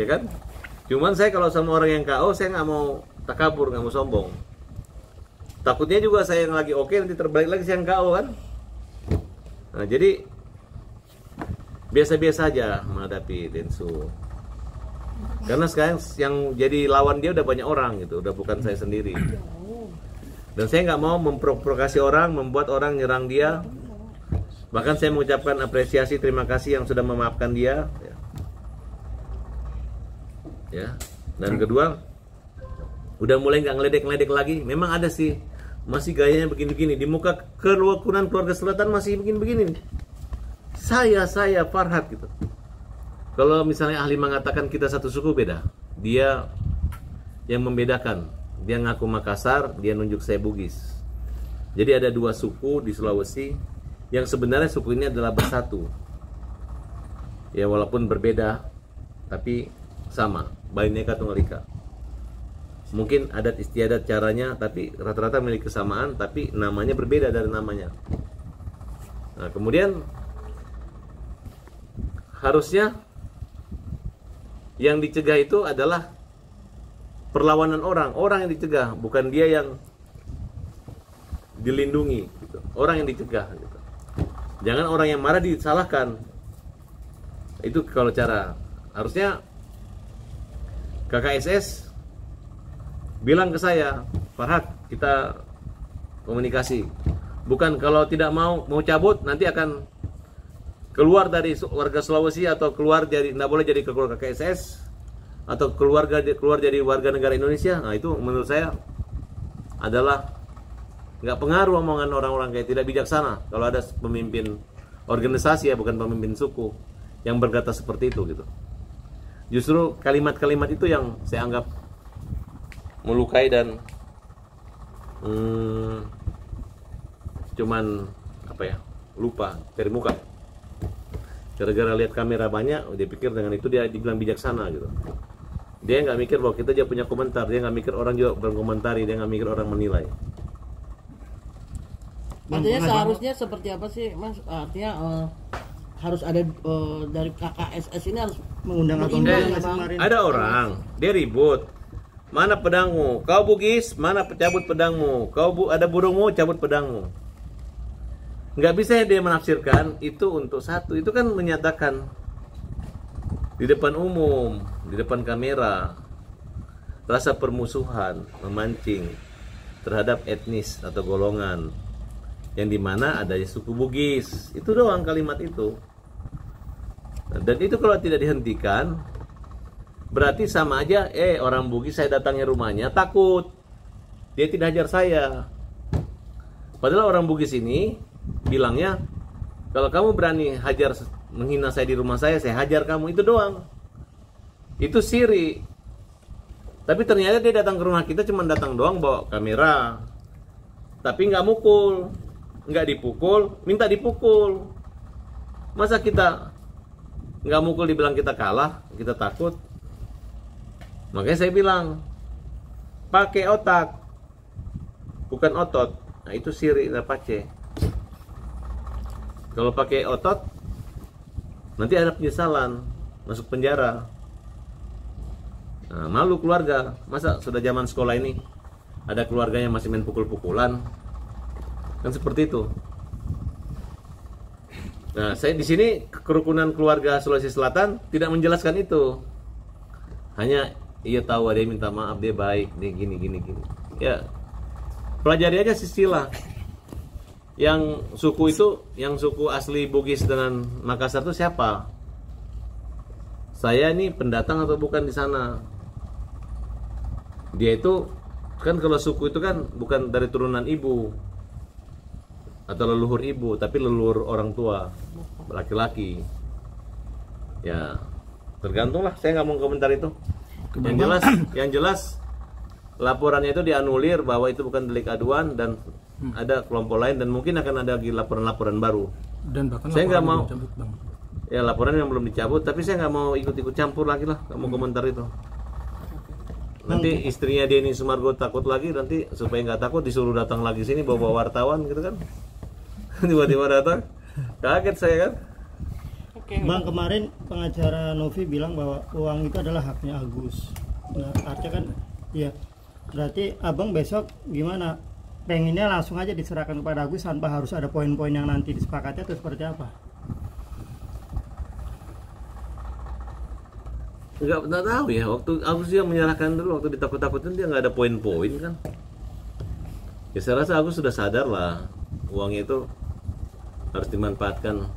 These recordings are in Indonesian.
ya kan? Cuman saya kalau sama orang yang KO, saya nggak mau takabur, nggak mau sombong. Takutnya juga saya yang lagi oke nanti terbalik lagi saya yang KO kan. Nah, jadi biasa-biasa aja menghadapi Densu. Karena sekarang yang jadi lawan dia udah banyak orang gitu, udah bukan saya sendiri. Dan saya nggak mau memprovokasi orang, membuat orang nyerang dia. Bahkan saya mengucapkan apresiasi, terima kasih yang sudah memaafkan dia. Ya. Dan kedua, udah mulai nggak ngeledek-ngeledek lagi. Memang ada sih, masih gayanya begini-begini. Di muka kerukunan keluarga selatan masih begini-begini. Saya Farhat gitu. Kalau misalnya ahli mengatakan kita satu suku, beda. Dia yang membedakan. Dia ngaku Makassar, dia nunjuk saya Bugis. Jadi ada dua suku di Sulawesi yang sebenarnya suku ini adalah bersatu. Ya walaupun berbeda, tapi sama. Bhinneka Tunggal Ika. Mungkin adat istiadat caranya, tapi rata-rata memiliki kesamaan, tapi namanya berbeda dari namanya. Nah, kemudian harusnya yang dicegah itu adalah perlawanan orang yang dicegah, bukan dia yang dilindungi gitu. Orang yang dicegah gitu. Jangan orang yang marah disalahkan. Itu kalau cara. Harusnya KKSS bilang ke saya, Farhat, kita komunikasi. Bukan kalau tidak mau cabut nanti akan keluar dari warga Sulawesi atau keluar jadi nggak boleh jadi keluarga KKSS atau keluar jadi warga negara Indonesia. Nah itu menurut saya adalah nggak pengaruh omongan orang-orang kayak tidak bijaksana kalau ada pemimpin organisasi ya bukan pemimpin suku yang berkata seperti itu gitu. Justru kalimat-kalimat itu yang saya anggap melukai dan cuman apa ya, lupa dari muka. Gara-gara lihat kamera banyak, dia pikir dengan itu dia dibilang bijaksana gitu. Dia nggak mikir bahwa kita juga punya komentar, dia nggak mikir orang juga berkomentari, dia nggak mikir orang menilai. Artinya seharusnya seperti apa sih, Mas? Artinya harus ada dari KKSS ini harus mengundang ada orang, dia ribut. Mana pedangmu? Kau Bugis, mana cabut pedangmu? Kau ada burungmu, cabut pedangmu. Nggak bisa dia menafsirkan itu untuk satu. Itu kan menyatakan di depan umum, di depan kamera, rasa permusuhan, memancing terhadap etnis atau golongan yang dimana ada suku Bugis. Itu doang kalimat itu. Dan itu kalau tidak dihentikan, berarti sama aja orang Bugis saya datangi rumahnya takut dia tidak hajar saya. Padahal orang Bugis ini bilangnya, kalau kamu berani hajar menghina saya di rumah saya hajar kamu. Itu doang. Itu siri. Tapi ternyata dia datang ke rumah kita cuma datang doang bawa kamera. Tapi nggak mukul, nggak dipukul, minta dipukul. Masa kita nggak mukul dibilang kita kalah, kita takut? Makanya saya bilang, pakai otak, bukan otot. Nah itu siri Rapace. Kalau pakai otot, nanti ada penyesalan, masuk penjara. Nah, malu keluarga. Masa sudah zaman sekolah ini ada keluarganya masih main pukul-pukulan? Kan seperti itu. Nah, saya di sini kerukunan keluarga Sulawesi Selatan tidak menjelaskan itu. Hanya iya tahu dia minta maaf, dia baik, dia gini. Ya, pelajari aja sisilah. Yang suku itu, yang suku asli Bugis dengan Makassar itu siapa? Saya ini pendatang atau bukan di sana? Dia itu kan kalau suku itu kan bukan dari turunan ibu atau leluhur ibu, tapi leluhur orang tua laki-laki. Ya, tergantunglah. Saya nggak mau komentar itu. Yang jelas laporannya itu dianulir bahwa itu bukan delik aduan dan ada kelompok lain dan mungkin akan ada lagi laporan-laporan baru. Dan bahkan saya nggak mau dicabut, Bang. Ya laporan yang belum dicabut, tapi saya nggak mau ikut-ikut campur lagi lah, nggak mau komentar itu. Nanti istrinya Denny Sumargo takut lagi, nanti supaya nggak takut disuruh datang lagi sini bawa wartawan gitu kan. Tiba-tiba datang, kaget saya kan. Bang, kemarin pengacara Novi bilang bahwa uang itu adalah haknya Agus. Nah, artinya kan, ya berarti abang besok gimana? Pengennya langsung aja diserahkan kepada Agus tanpa harus ada poin-poin yang nanti disepakati atau seperti apa? Nggak pernah tahu ya, waktu Agus dia menyerahkan dulu, waktu ditakut-takutin dia nggak ada poin-poin kan. Ya saya rasa Agus sudah sadar lah, uangnya itu harus dimanfaatkan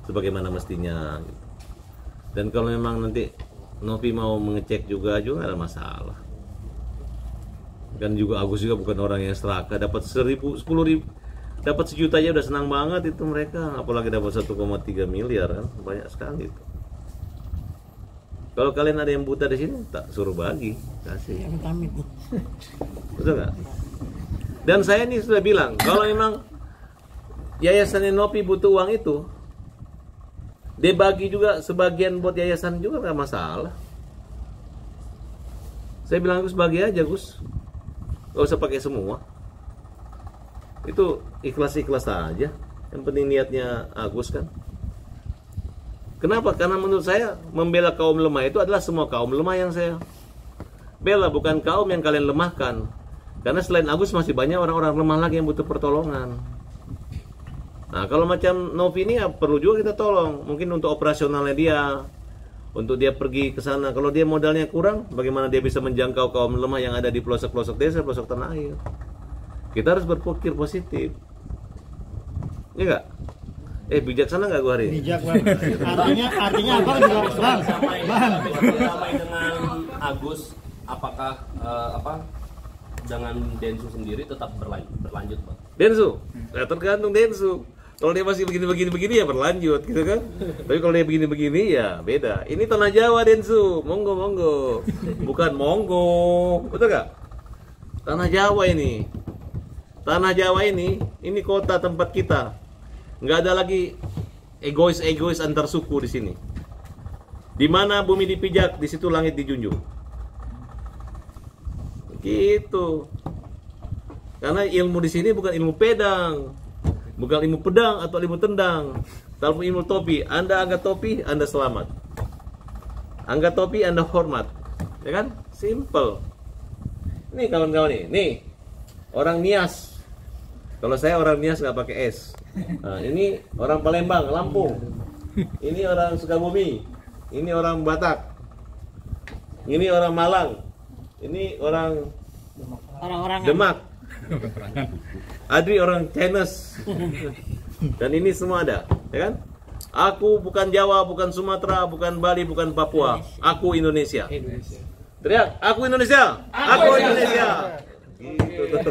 sebagaimana mestinya gitu. Dan kalau memang nanti Novi mau mengecek juga nggak ada masalah. Kan juga Agus juga bukan orang yang serakah, dapat 1.000, 10.000, dapat 1 juta aja udah senang banget itu mereka, apalagi dapat 1,3 miliar kan, banyak sekali itu. Kalau kalian ada yang buta di sini, tak suruh bagi, kasih. Betul nggak? Dan saya ini sudah bilang, kalau memang yayasan Novi butuh uang itu, dia bagi juga sebagian buat yayasan juga nggak masalah. Saya bilang Gus bagi aja Gus, nggak usah pakai semua. Itu ikhlas-ikhlas aja. Yang penting niatnya Agus kan. Kenapa? Karena menurut saya membela kaum lemah itu adalah semua kaum lemah yang saya bela, bukan kaum yang kalian lemahkan. Karena selain Agus masih banyak orang-orang lemah lagi yang butuh pertolongan. Nah kalau macam Novi ini ya perlu juga kita tolong. Mungkin untuk operasionalnya dia, untuk dia pergi ke sana. Kalau dia modalnya kurang, bagaimana dia bisa menjangkau kaum lemah yang ada di pelosok-pelosok desa, pelosok tanah air. Kita harus berpikir positif. Iya enggak? Bijaksana nggak gua hari ini? Bijak bang. Artinya abang juga bang. Ramai dengan Agus, apakah dengan Densu sendiri tetap berlanjut bang? Densu, ya tergantung Densu. Kalau dia masih begini ya berlanjut gitu kan. Tapi kalau dia begini ya beda. Ini tanah Jawa Densu, monggo. Bukan monggo, betul nggak? Tanah Jawa ini. Tanah Jawa ini kota tempat kita. Nggak ada lagi egois antar suku di sini. Di mana bumi dipijak, di situ langit dijunjung. Gitu. Karena ilmu di sini bukan ilmu pedang, bukan ilmu pedang atau ilmu tendang, tapi ilmu topi. Anda angkat topi, Anda selamat. Angkat topi, Anda hormat. Ya kan? Simple. Nih kawan-kawan nih orang Nias. Kalau saya orang Nias nggak pakai S. Nah, ini orang Palembang, Lampung. Ini orang Sukabumi. Ini orang Batak. Ini orang Malang. Ini orang Demak. Adri orang Chinese. Dan ini semua ada, ya kan? Aku bukan Jawa, bukan Sumatera, bukan Bali, bukan Papua. Aku Indonesia. Teriak, aku Indonesia. Aku Indonesia. Gitu.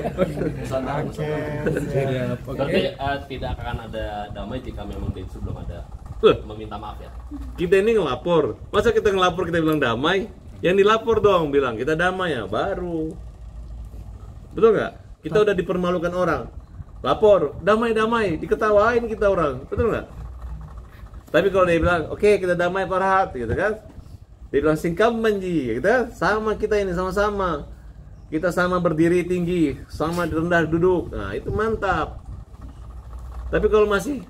Berarti tidak akan ada damai jika memang Densu belum ada meminta maaf ya. Kita ini ngelapor. Masa kita ngelapor kita bilang damai? Yang dilapor dong bilang kita damai ya baru. Betul nggak? Kita udah dipermalukan orang. Lapor, damai, diketawain kita orang. Betul nggak? Tapi kalau dia bilang, oke, kita damai Farhat, gitu kan? Dia bilang singkam manji, kita sama kita ini sama-sama. Kita sama berdiri tinggi, sama rendah duduk. Nah, itu mantap. Tapi kalau masih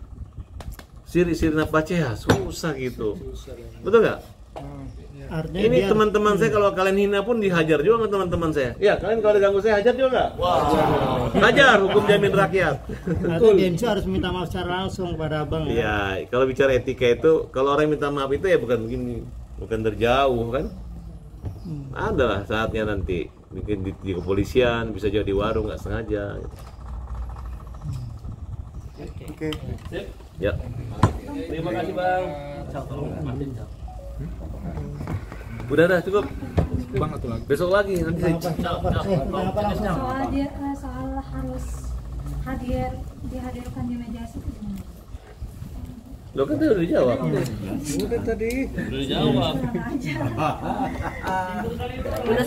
siri-siri napace ya susah gitu. Betul nggak? Ini teman-teman saya kalau kalian hina pun dihajar juga sama teman-teman saya. Ya, kalian kalau diganggu saya hajar juga nggak? Hajar, hukum jamin rakyat. Atau Densu harus minta maaf secara langsung kepada abang. Ya, kalau bicara etika itu, kalau orang minta maaf itu ya bukan begini, bukan terjauh kan? Adalah saatnya nanti mungkin di kepolisian, bisa jadi di warung nggak sengaja. Gitu. Oke. Ya. Terima kasih bang. Udah cukup. Besok lagi nanti saya. Soal dia soal harus dihadirkan di meja itu gimana? Lo kan tadi udah dijawab. Udah dijawab. Kurang ajar. Udah